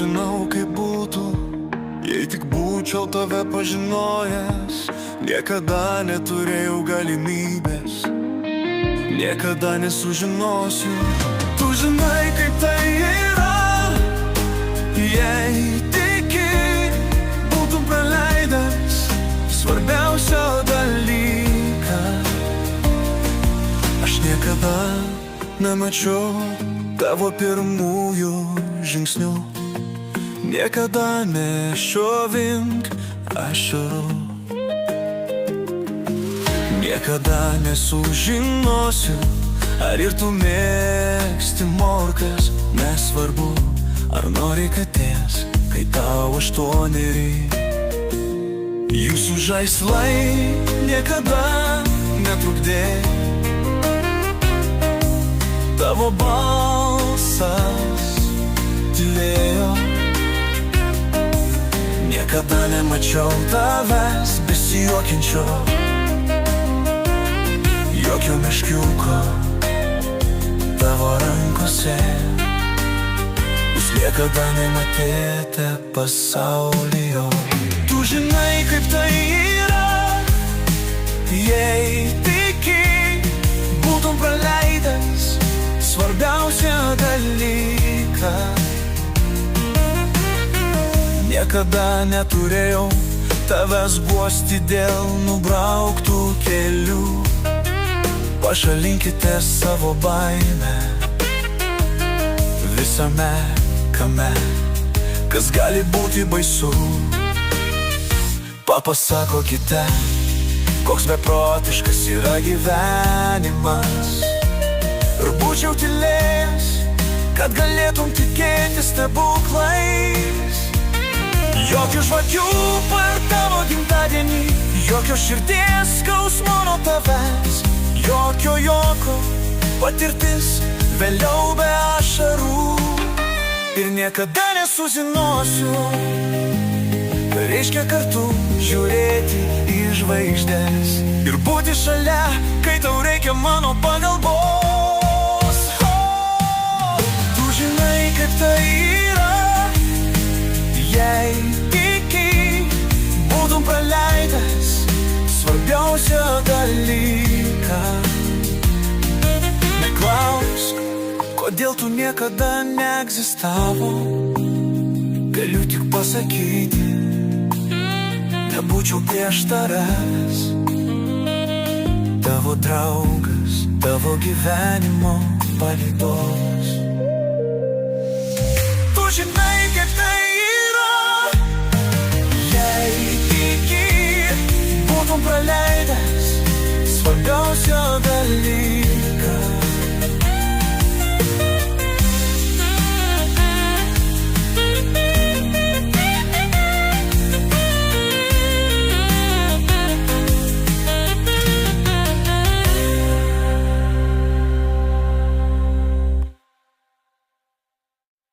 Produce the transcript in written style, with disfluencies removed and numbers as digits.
nežinau kaip būtų, jei tik būčiau tave pažinojęs. Niekada neturėjau galimybės, niekada nesužinosiu. Tu žinai kaip tai yra, jei tiki, būtum praleidęs svarbiausią dalyką. Aš niekada nemačiau tavo pirmųjų žingsnių, niekada nešovink ašarų. Niekada nesužinosiu, ar ir tu mėgsti morkas. Nesvarbu, ar nori katės, kai tau 8. Jūsų žaislai niekada netrukdė, tavo balsas tylėjo. Niekada nemačiau tavęs besijuokiančio, jokio meškiuko tavo rankose. Jūs niekada nematėte pasaulyje. Tu žinai kaip tai yra, jei tiki, būtum praleidęs svarbiausią dalyką. Niekada neturėjau tavęs guosti dėl nubrauktų kelių. Pašalinkite savo baimę visame kame, kas gali būti baisu. Papasakokite, koks beprotiškas yra gyvenimas. Ir būčiau tylėjęs, kad galėtum tikėti stebuklais. Jokių žvakių per tavo gimtadienį, jokio širdies skausmo nuo tavęs. Jokio patirtis vėliau be ašarų. Ir niekada nesužinosiu, reiškia kartu žiūrėti į žvaigždės ir būti šalia, kai tau reikia mano pagalbos. Tu žinai kaip tai yra, jei tiki, būtum praleidęs svarbiausią dalyką. Neklausk, kodėl tu niekada neegzistavo. Galiu tik pasakyti, nebūčiau prieš tavęs. Tavo draugas, tavo gyvenimo palydovas. Tu žinai kaip tai yra, jei tiki, būtum praleidęs svarbiausią dalyką.